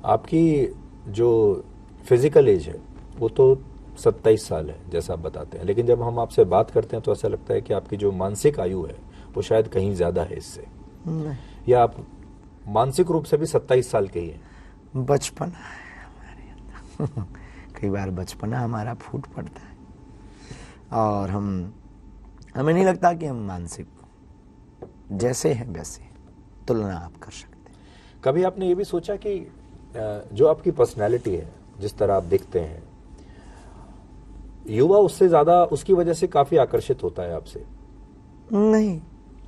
आपकी जो physical as है वो तो 27 साल है जैसा आप बताते हैं, लेकिन जब हम आपसे बात करते हैं तो ऐसा लगता है कि आपकी जो मानसिक आयु है वो शायद कहीं ज्यादा है इससे, नहीं, या आप मानसिक रूप से भी 27 साल के ही हैं? बचपना है हमारे अंदर। कई बार बचपना हमारा फूट पड़ता है और हमें नहीं लगता कि हम मानसिक जैसे हैं वैसे तुलना आप कर सकते हैं। कभी आपने ये भी सोचा कि जो आपकी पर्सनैलिटी है, जिस तरह आप दिखते हैं, युवा उससे ज्यादा उसकी वजह से काफी आकर्षित होता है आपसे? नहीं,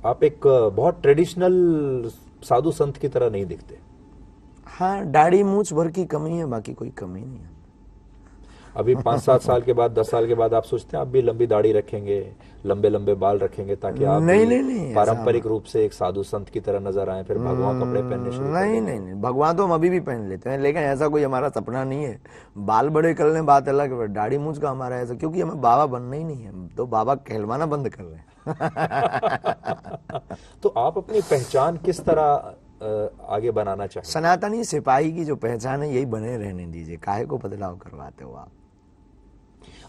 आप एक बहुत ट्रेडिशनल साधु संत की तरह नहीं दिखते। हाँ, दाढ़ी मूछ भर की कमी है, बाकी कोई कमी नहीं है। अभी 5-7 साल के बाद, 10 साल के बाद आप सोचते हैं आप भी लंबी दाढ़ी रखेंगे, लंबे लंबे बाल रखेंगे, ताकि आप नहीं, भी नहीं, पारंपरिक रूप से एक साधु संत की तरह नजर आए, फिर भगवा कपड़े पहनने शुरू कर नहीं, देंगे? नहीं, नहीं, भगवान तो हम अभी भी पहन लेते हैं, लेकिन ऐसा कोई हमारा सपना नहीं है। बाल बड़े कर लें बात अलग है, दाढ़ी मूछ का हमारा ऐसा, क्योंकि हमें बाबा बनना ही नहीं है, हम तो बाबा कहलवाना बंद कर रहे हैं। तो आप अपनी पहचान किस तरह आगे बनाना चाहेंगे? सनातनी सिपाही की जो पहचान है यही बने रहने दीजिए, काहे को बदलाव करवाते हो आप।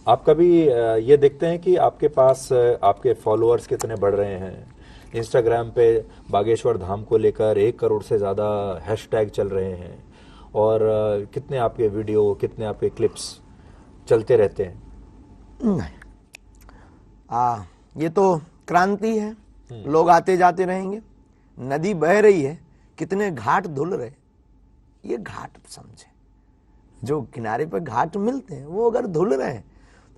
आप कभी ये देखते हैं कि आपके पास आपके फॉलोअर्स कितने बढ़ रहे हैं? इंस्टाग्राम पे बागेश्वर धाम को लेकर 1 करोड़ से ज़्यादा हैशटैग चल रहे हैं, और कितने आपके वीडियो, कितने आपके क्लिप्स चलते रहते हैं? नहीं, ये तो क्रांति है, लोग आते जाते रहेंगे, नदी बह रही है, कितने घाट धुल रहे, ये घाट समझे। जो किनारे पर घाट मिलते हैं वो अगर धुल रहे हैं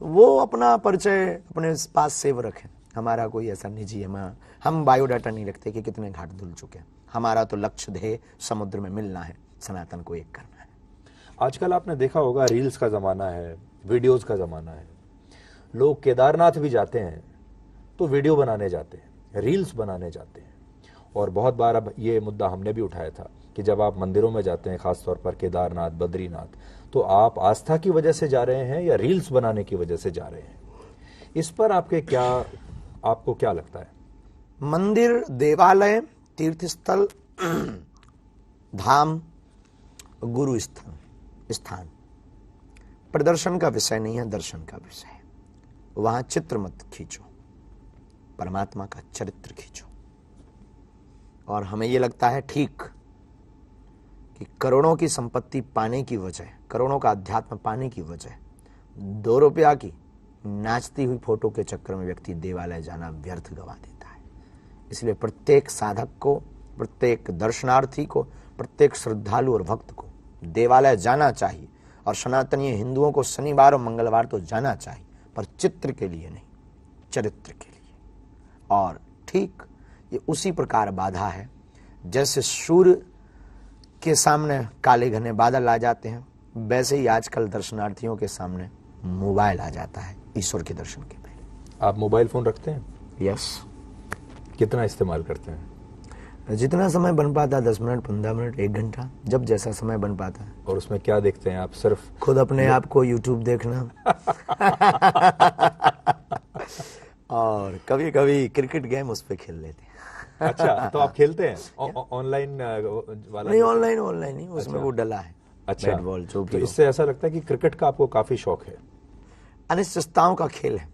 तो वो अपना परिचय अपने पास सेव रखें। हमारा कोई ऐसा निजी है, हम बायोडाटा नहीं रखते कि कितने घाट धुल चुके हैं। हमारा तो लक्ष्य ध्येय समुद्र में मिलना है, सनातन को एक करना है। आजकल आपने देखा होगा रील्स का ज़माना है, वीडियोस का ज़माना है। लोग केदारनाथ भी जाते हैं तो वीडियो बनाने जाते हैं, रील्स बनाने जाते हैं। और बहुत बार अब ये मुद्दा हमने भी उठाया था कि जब आप मंदिरों में जाते हैं, खासतौर पर केदारनाथ, बद्रीनाथ, तो आप आस्था की वजह से जा रहे हैं या रील्स बनाने की वजह से जा रहे हैं? इस पर आपको क्या लगता है? मंदिर, देवालय, तीर्थस्थल, धाम, गुरु स्थान प्रदर्शन का विषय नहीं है, दर्शन का विषय है। वहां चित्र मत खींचो, परमात्मा का चरित्र खींचो। और हमें यह लगता है ठीक कि करोड़ों की संपत्ति पाने की वजह, करोड़ों का अध्यात्म पाने की वजह 2 रुपया की नाचती हुई फोटो के चक्कर में व्यक्ति देवालय जाना व्यर्थ गवा देता है। इसलिए प्रत्येक साधक को, प्रत्येक दर्शनार्थी को, प्रत्येक श्रद्धालु और भक्त को देवालय जाना चाहिए। और सनातनी हिंदुओं को शनिवार और मंगलवार तो जाना चाहिए, पर चित्र के लिए नहीं, चरित्र के लिए। और ठीक ये उसी प्रकार बाधा है जैसे सूर्य के सामने काले घने बादल आ जाते हैं, वैसे ही आजकल दर्शनार्थियों के सामने मोबाइल आ जाता है ईश्वर के दर्शन के पहले। आप मोबाइल फोन रखते हैं? यस। कितना इस्तेमाल करते हैं? जितना समय बन पाता, 10 मिनट, 15 मिनट, 1 घंटा, जब जैसा समय बन पाता है। और उसमें क्या देखते हैं आप? सिर्फ खुद अपने आप को यूट्यूब देखना और कभी कभी क्रिकेट गेम उस पर खेल लेते हैं। अच्छा, तो आप खेलते हैं ऑनलाइन वाला? नहीं, ऑनलाइन नहीं, उसमें वो डला है। अच्छा, बैट बॉल जो तो भी इससे ऐसा लगता है कि क्रिकेट का आपको काफी शौक है। अनिश्चितताओं का खेल है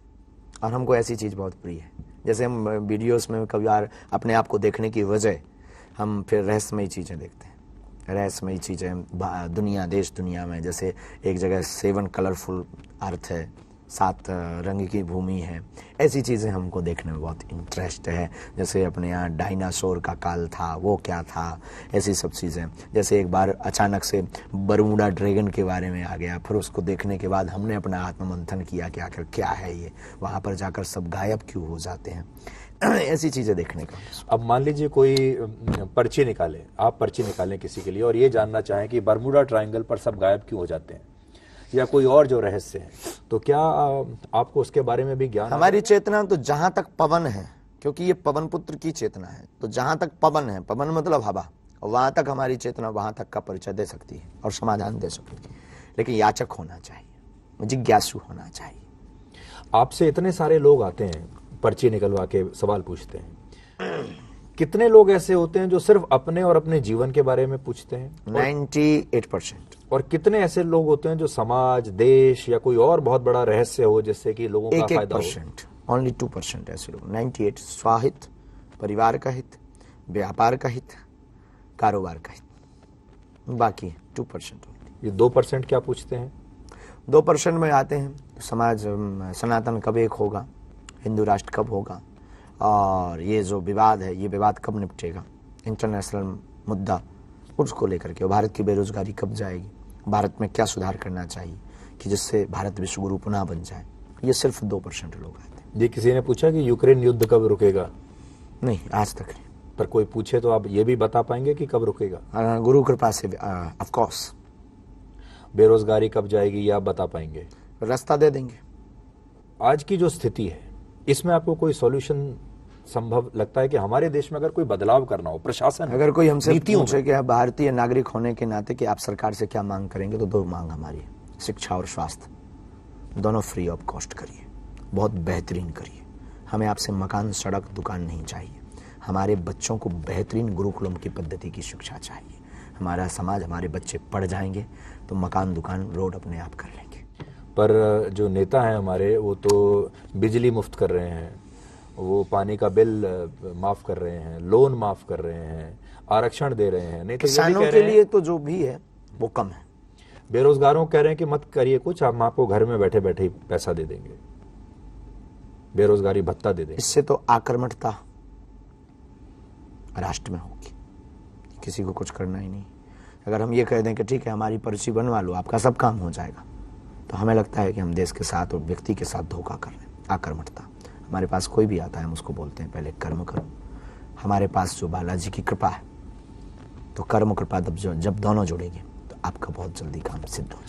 और हमको ऐसी चीज बहुत प्रिय है। जैसे हम वीडियोस में कभी यार अपने आप को देखने की वजह हम फिर रहस्यमयी चीजें देखते हैं, रहस्यमयी चीजें दुनिया, देश दुनिया में। जैसे एक जगह 7 कलरफुल अर्थ है, 7 रंग की भूमि है, ऐसी चीज़ें हमको देखने में बहुत इंटरेस्ट है। जैसे अपने यहाँ डायनासोर का काल था, वो क्या था, ऐसी सब चीज़ें। जैसे एक बार अचानक से बरमूडा ड्रैगन के बारे में आ गया, फिर उसको देखने के बाद हमने अपना आत्ममंथन किया कि आखिर क्या है ये, वहाँ पर जाकर सब गायब क्यों हो जाते हैं, ऐसी चीज़ें देखने का। अब मान लीजिए कोई पर्ची निकाले, आप पर्ची निकालें किसी के लिए और ये जानना चाहें कि बरमूडा ट्रायंगल पर सब गायब क्यों हो जाते हैं, या कोई और जो रहस्य है, तो क्या आपको उसके बारे में भी ज्ञान? हमारी चेतना तो जहां तक पवन है, क्योंकि ये पवन पुत्र की चेतना है, तो जहां तक पवन है, पवन मतलब हवा, वहां तक हमारी चेतना वहां तक का परिचय दे सकती है और समाधान दे सकती है। लेकिन याचक होना चाहिए, जिज्ञासु होना चाहिए। आपसे इतने सारे लोग आते हैं, पर्ची निकलवा के सवाल पूछते हैं, कितने लोग ऐसे होते हैं जो सिर्फ अपने और अपने जीवन के बारे में पूछते हैं? 98%। और कितने ऐसे लोग होते हैं जो समाज, देश या कोई और बहुत बड़ा रहस्य हो जिससे कि लोगों का फायदा हो? 1% ओनली 2% ऐसे लोग। 98 स्वाहित, परिवार का हित, व्यापार का हित, कारोबार का हित, बाकी 2%। ये 2% क्या पूछते हैं? 2% में आते हैं समाज सनातन कब एक होगा, हिंदू राष्ट्र कब होगा, और ये जो विवाद है ये विवाद कब निपटेगा, इंटरनेशनल मुद्दा उसको लेकर के, भारत की बेरोजगारी कब जाएगी, भारत में क्या सुधार करना चाहिए कि जिससे भारत विश्वगुरु पुनः बन जाए। ये सिर्फ 2% लोग आते हैं। ये किसी ने पूछा कि यूक्रेन युद्ध कब रुकेगा? नहीं, आज तक नहीं। पर कोई पूछे तो आप ये भी बता पाएंगे कि कब रुकेगा? गुरु कृपा से ऑफ कोर्स। बेरोजगारी कब जाएगी ये आप बता पाएंगे? रास्ता दे देंगे। आज की जो स्थिति है इसमें आपको कोई सॉल्यूशन संभव लगता है कि हमारे देश में अगर कोई बदलाव करना हो, प्रशासन, अगर कोई हमसे नीतियों पूछे कि आप भारतीय नागरिक होने के नाते कि आप सरकार से क्या मांग करेंगे, तो 2 मांग हमारी है, शिक्षा और स्वास्थ्य दोनों फ्री ऑफ कॉस्ट करिए, बहुत बेहतरीन करिए। हमें आपसे मकान, सड़क, दुकान नहीं चाहिए। हमारे बच्चों को बेहतरीन गुरुकुलम की पद्धति की शिक्षा चाहिए। हमारा समाज, हमारे बच्चे पढ़ जाएंगे तो मकान, दुकान, रोड अपने आप कर लेंगे। पर जो नेता हैं हमारे वो तो बिजली मुफ्त कर रहे हैं, वो पानी का बिल माफ कर रहे हैं, लोन माफ कर रहे हैं, आरक्षण दे रहे हैं। नहीं तो किसानों के लिए तो जो भी है वो कम है। बेरोजगारों कह रहे हैं कि मत करिए कुछ, हम आपको घर में बैठे बैठे ही पैसा दे देंगे, बेरोजगारी भत्ता दे देंगे। इससे तो आक्रमकता राष्ट्र में होगी, किसी को कुछ करना ही नहीं। अगर हम ये कह दें कि ठीक है हमारी पर्ची बनवा लो, आपका सब काम हो जाएगा, तो हमें लगता है कि हम देश के साथ और व्यक्ति के साथ धोखा कर रहे हैं। आक्रमकता। हमारे पास कोई भी आता है हम उसको बोलते हैं पहले कर्म करो। हमारे पास जो बालाजी की कृपा है, तो कर्म कृपा जब दोनों जुड़ेंगे तो आपका बहुत जल्दी काम सिद्ध हो जाएगा।